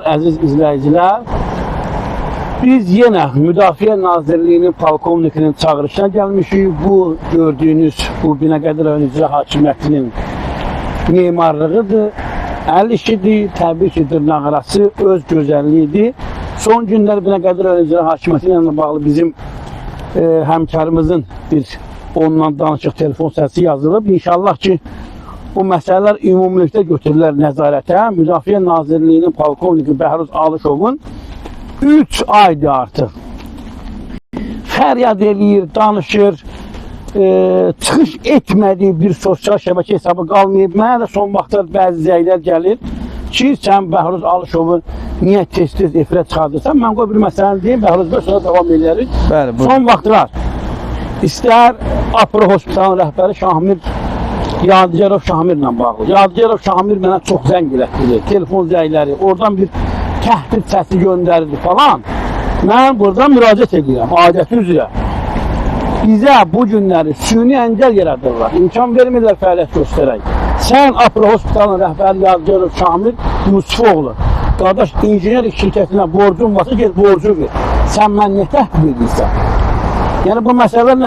əziz izləyicilər. Biz yenə Müdafiə Nazirliyinin polkovnikinin çağırışına gəlmişik. Bu gördüyünüz bu Binəqədi rayon icra hakimiyyətinin memarlığıdır. Əl işidir, təbii ki, dırnaqarası öz gözəlliyidir. Son günlər Binəqədi rayon icra hakimiyyəti ilə bağlı bizim həmkarımızın bir onunla danışıq telefon səsi yazılıb. İnşallah ki, bu məsələlər ümumilikdə götürürlər nəzarətə. Müdafiə Nazirliyinin polkovniki Bəhruz Alışovun 3 aydır artıq fəryad eləyir, danışır, çıxış etmədiyi bir sosial şəbəkə hesabı qalmayıb. Mənə də son vaxtlar bəzi zəylər gəlir ki, sən Bəhruz Alışovu niyə tez-tez efirə çıxardırsan? Mən qoy bir məsələni deyim, Bəhruz bəy sonra davam edərik. Son vaxtlar istər Apro Hospitalın rəhbəri Şahmir Yadigarov Şahmirlə bağlı. Yadigarov Şahmir mənə çox zəng elətdirir, telefon zəyləri, oradan bir təhdid səsi göndərirdi falan. Mən buradan müraciət edirəm, adəti üzrə. Bizə bu günləri süni əngəl yaradırlar, imkan vermirlər fəaliyyət göstərək. Sən Apro Hospitalın rəhbəri Yadigarov Şahmir Yusufoğlu, qardaş injinerik şirkətinə borcun varsa gel borcu ver. Sən mən nə təhdid edirsən? Yəni bu məsələlər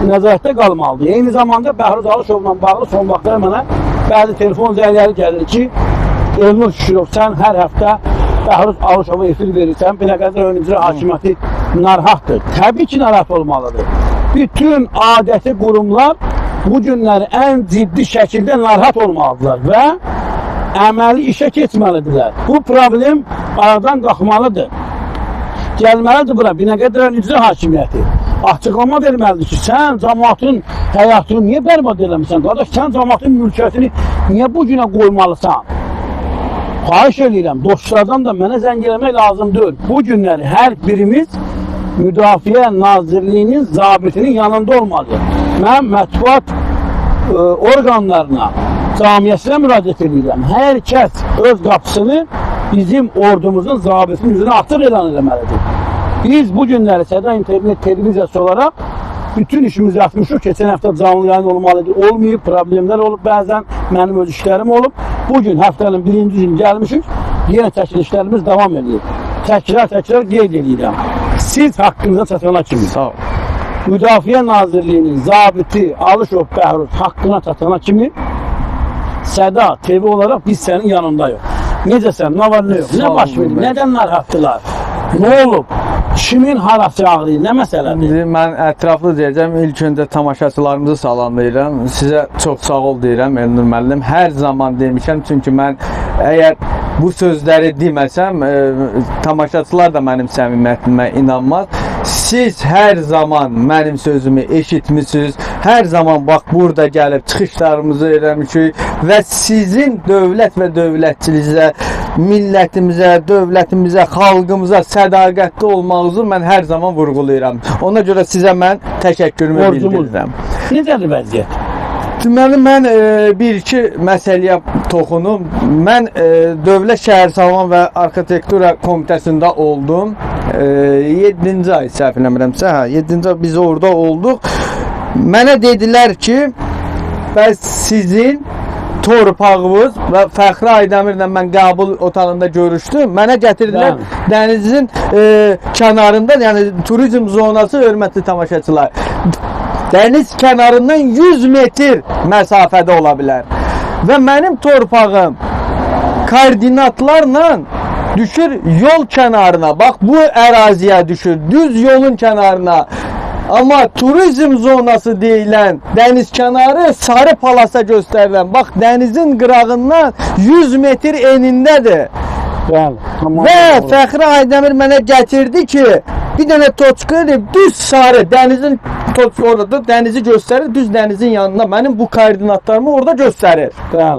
nəzarətdə qalmalıdır. Eyni zamanda Bəhruz Alışovla bağlı son vaxtlar mənə bəzi telefon zəyləri gəlir ki, Elnur Şükürov, sən hər həftə Bəhruz Alışova efir verirsən, Binəqədi rayon icra hakimiyyəti narahatdır. Təbii ki, narahat olmalıdır. Bütün adəti qurumlar bu günləri ən ciddi şəkildə narahat olmalıdırlar və əməli işə keçməlidirlər. Bu problem aradan qalxmalıdır. Gəlməlidir bura Binəqədi rayon icra hakimiyyəti. Açıqlama verməlidir ki, sən cəmaatın həyatını niyə bərbad eləmirsən? Qardaş, sən cəmaatın mülkiyyətini niyə bu günə qoymalısan? Xahiş edirəm, dostlardan da mənə zəng eləmək lazım deyil. Bu günləri hər birimiz Müdafiə Nazirliyinin zabitinin yanında olmalıdır. Mən mətbuat orqanlarına, camiyyəsinə müraciət edirəm. Hər kəs öz qapısını bizim ordumuzun zabitinin üzrə açıq elan eləməlidir. Biz bu günləri Səda İnternet televiziyası olaraq bütün işimizi yapmışıq. Keçən həftə canlı yayın olmalıdır. Olmayıb, problemlər olub, bəzən mənim öz işlərim olub. Bugün həftənin birinci gün gəlmişik. Yenə çəkilişlərimiz davam edir. Təkrar qeyd edirəm. Siz haqqınıza çatana kimi. Sağ ol. Müdafiə Nazirliyinin zabiti Alışov Bəhruz haqqına çatana kimi Səda TV olaraq biz sənin yanındayıq. Necəsən, nə var, nə yox, nə baş verir, nədən narahatdılar, nə olub? Kimin harası ağrıyır, nə məsələdir? Mən ətraflı deyəcəm, ilk öncə tamaşaçılarımızı salamlayıram. Sizə çox sağ ol deyirəm Elnur müəllim. Hər zaman demişəm, çünki mən əgər bu sözləri deməsəm, tamaşaçılar da mənim səmimiyyətimə inanmaz. Siz hər zaman mənim sözümü eşitmişsiniz. Hər zaman bax burada gəlib çıxışlarımızı eləmişik və sizin dövlət və dövlətçiliyinizə, millətimizə, dövlətimizə, xalqımıza sədaqətli olmağınızı mən hər zaman vurğulayıram. Ona görə sizə mən təşəkkürümü bildirirəm. Necədir vəziyyət? Deməli, mən bir-iki məsələyə toxunum. Mən Dövlət Şəhərsalma və Arxitektura Komitəsində oldum. 7-ci ay səhv eləmirəmsə, 7-ci ay biz orada olduq. Mənə dedilər ki, bəs sizin torpağınız və Fəxri Aydəmirlə mən qəbul otağında görüşdüm. Mənə gətirdilər dənizin kənarında, yəni turizm zonası, hörmətli tamaşaçılar. Dəniz kənarından 100 metr məsafədə ola bilər. Və mənim torpağım koordinatlarla düşür yol kənarına. Bax, bu əraziyə düşür, düz yolun kənarına. Amma turizm zonası deyilən dəniz kənarı sarı palasa göstərilən. Bax, dənizin qırağından 100 metr enindədir. Və Fəxri Aydəmir mənə gətirdi ki, bir dənə toçka edib, düz sarı dənizin orada dənizi göstərir, düz dənizin yanında mənim bu koordinatlarımı orada göstərir.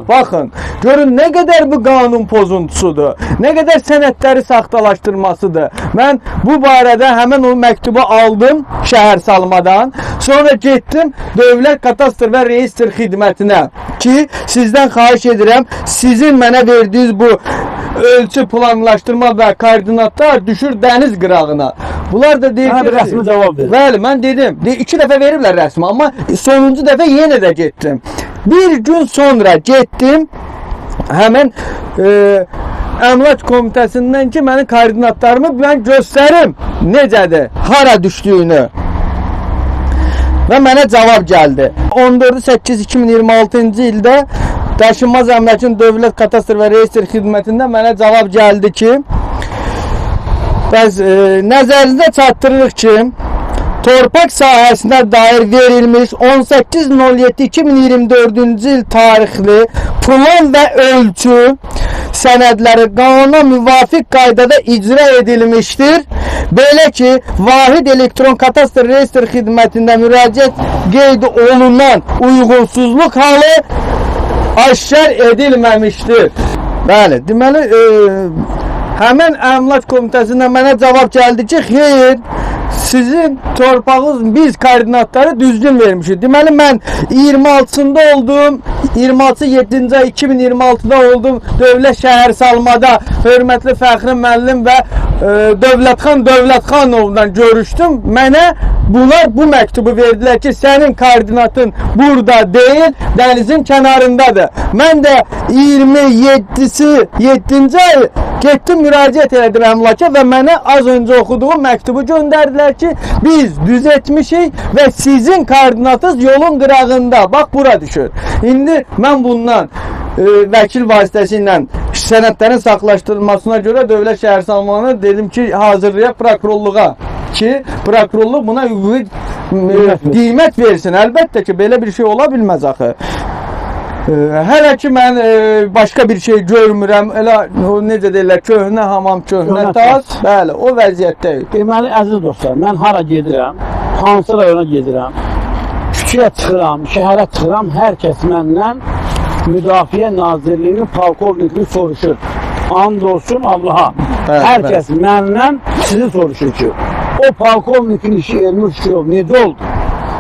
Baxın, görün nə qədər bu qanun pozuntusudur, nə qədər sənədləri saxtalaşdırmasıdır. Mən bu barədə həmən o məktubu aldım şəhərsalmadan, sonra getdim Dövlət Kadastr və Reyestr Xidmətinə ki, sizdən xahiş edirəm, sizin mənə verdiyiniz bu ölçü planlaşdırma və koordinatlar düşür dəniz qırağına. Bunlar da deyir ki, rəsmi cavab verir. Bəli, mən dedim. 2 dəfə veriblər rəsmi, amma sonuncu dəfə yenə də getdim. Bir gün sonra getdim, həmən Əmlak Komitəsindən ki, mənim koordinatlarımı mən göstərim necədir, hara düşdüyünü. Və mənə cavab gəldi. 14/8/2026-cı ildə Daşınmaz Əmlakın Dövlət Kadastr və Reyestr Xidmətindən mənə cavab gəldi ki, bəs nəzərinizdə çatdırırıq ki, torpaq sahəsinə dair verilmiş 18.07.2024-cü il tarixli plan və ölçü sənədləri qanuna müvafiq qaydada icra edilmişdir. Belə ki, vahid elektron kadastr reyestr xidmətində müraciət qeyd olunan uyğunsuzluq halı aşkar edilməmişdir. Bəli, deməli, həmən Əmlak Komitəsindən mənə cavab gəldi ki, xeyr, sizin torpağınız biz koordinatları düzgün vermişik. Deməli, mən 26-sında oldum, 26-7-ci ay 2026-da oldum Dövlət Şəhər Salmada hörmətli Fəxri müəllim və Dövlətxan Dövlətxanovla görüşdüm. Mənə bunlar bu məktubu verdilər ki, sənin koordinatın burada deyil, dənizin kənarındadır. Mən də 27-ci ay getdim, müraciət elədim əmlaka və mənə az öncə oxuduğum məktubu göndərdilər ki, biz düz etmişik və sizin koordinatınız yolun qırağında. Bax, bura düşür. İndi mən bundan vəkil vasitəsilə sənədlərin saxlaşdırılmasına görə Dövlət Şəhər Salmanı dedim ki, hazırlayaq prokurorluğa ki, prokurorluq buna hüquqi qiymət versin. Əlbəttə ki, belə bir şey ola bilməz axı. Hələ ki, mən başqa bir şey görmürəm. Elə necə deyirlər, köhnə hamam, köhnə tas. Bəli, o vəziyyətdəyik. Deməli, əziz dostlar, mən hara gedirəm, hansı rayona gedirəm, küçəyə çıxıram, şəhərə çıxıram, hər kəs məndən Müdafiə Nazirliyinin polkovnikini soruşur. And olsun Allaha. Hər kəs məndən sizi soruşur ki, o polkovnikin işi Elnur Şükürov necə oldu?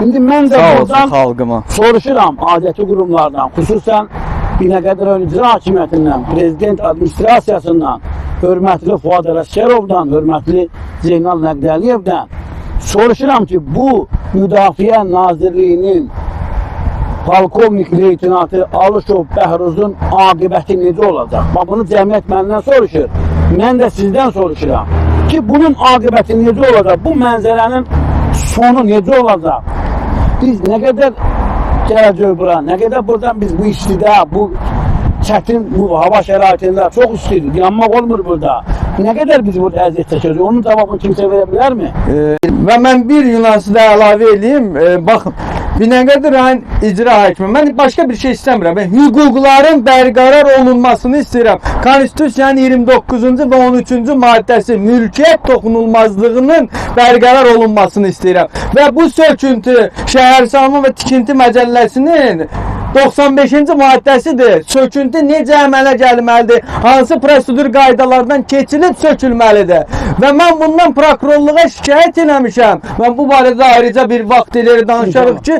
İndi mən də buradan soruşuram adəti qurumlardan, xüsusən Binəqədi rayon İcra Hakimiyyətindən, Prezident Administrasiyasından, hörmətli Fuad Ələsgərovdan, hörmətli Zeynal Nəqdəliyevdən soruşuram ki, bu Müdafiə Nazirliyinin polkovnik leytinatı Alışov Bəhruzun aqibəti necə olacaq? Bax, bunu cəmiyyət məndən soruşur. Mən də sizdən soruşuram ki, bunun aqibəti necə olacaq? Bu mənzərənin sonu necə olacaq? Biz nə qədər gələcək bura, nə qədər buradan biz bu istidə, bu çətin bu hava şəraitində çox istidir, yanmaq olmur burada. Nə qədər biz burada əziyyət çəkəcək, onun cavabını kimsə verə bilərmi? Və mən bir nüansı da əlavə edeyim. Baxın, Binəqədi rayon icra hakimi, mən başqa bir şey istəmirəm. Mən hüquqların bərqərar olunmasını istəyirəm. Konstitusiyanın 29-cu və 13-cü maddəsi mülkiyyət toxunulmazlığının bərqərar olunmasını istəyirəm. Və bu söküntü Şəhərsalma və Tikinti Məcəlləsinin 95-ci maddəsidir. Söküntü necə əmələ gəlməlidir? Hansı prosedur qaydalardan keçilib sökülməlidir? Və mən bundan prokurorluğa şikayət eləmişəm. Mən bu barədə ayrıca bir vaxt ileri danışarıq ki,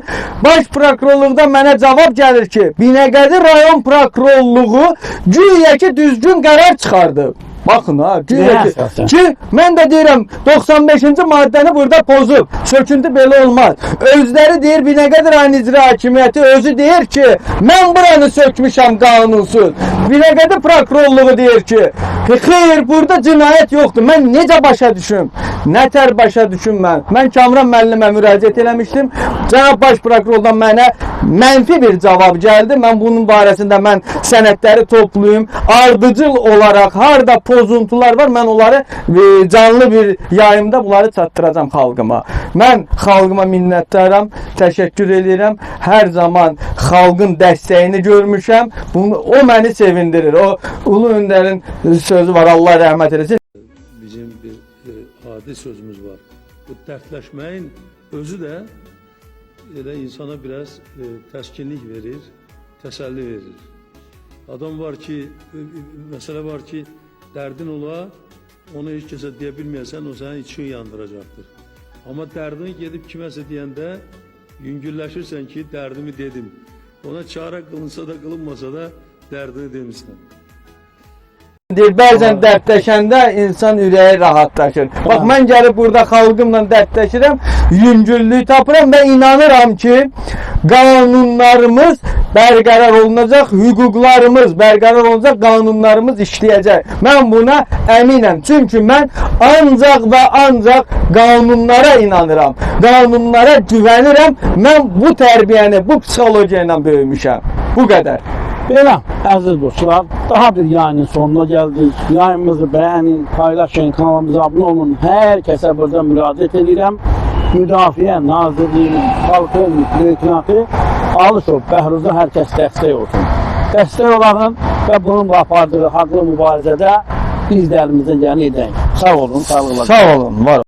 baş prokurorluqda mənə cavab gəlir ki, Binəqədi rayon prokurorluğu güya ki düzgün qərar çıxardı. Baxın ha, ki mən də deyirəm 95-ci maddəni burada pozub. Söküntü belə olmaz. Özləri deyir Binəqədi rayon icra hakimiyyəti özü deyir ki, mən buranı sökmüşəm qanunsuz. Binəqədi prokurorluğu deyir ki, xeyr, burada cinayət yoxdur. Mən necə başa düşüm? Nətər başa düşüm mən? Mən Kamran müəllimə müraciət eləmişdim. Cənab baş prokurordan mənə mənfi bir cavab gəldi. Mən bunun barəsində mən sənədləri toplayım. Ardıcıl olaraq harda pozuntular var, mən onları canlı bir yayımda bunları çatdıracam xalqıma. Mən xalqıma minnətdaram, təşəkkür edirəm. Hər zaman xalqın dəstəyini görmüşəm. O məni sevindirir. O Ulu Öndərin sözü var, Allah rəhmət eləsin. Bizim bir adi sözümüz var. Bu dertleşmeyin özü de insana biraz təskinlik verir, təsəlli verir. Adam var ki, məsələ var ki, dərdin ola, onu heç kəsə deyə bilməyəsən, o sənin için yandıracaqdır. Amma dərdini gedib kiməsə deyəndə yüngülləşirsən ki, dərdimi dedim. Ona çarə qılınsa da qılınmasa da dərdini demişsən. deyir, bəzən dərdləşəndə insan ürəyi rahatlaşır. Bax, mən gəlib burada xalqımla dərdləşirəm, yüngüllük tapıram və inanıram ki, qanunlarımız bərqərar olunacaq, hüquqlarımız bərqərar olunacaq, qanunlarımız işləyəcək. Mən buna əminəm. Çünki mən ancaq və ancaq qanunlara inanıram, qanunlara güvənirəm. Mən bu tərbiyəni, bu psixologiya ilə böyümüşəm. Bu qədər. Belə, əziz dostlar, daha bir yayının sonuna gəldik. Yayımızı bəyənin, paylaşın, kanalımıza abunə olun. Hər kəsə burada müraciət edirəm. Müdafiə Nazirliyinin xalqın leytinatı Alışov Bəhruz'a hər kəs dəstək olsun. Dəstək olalım və bununla apardığı haqlı mübarizədə biz də əlimizdən gələni edək. Sağ olun, sağlıqla. Sağ olun, var olun.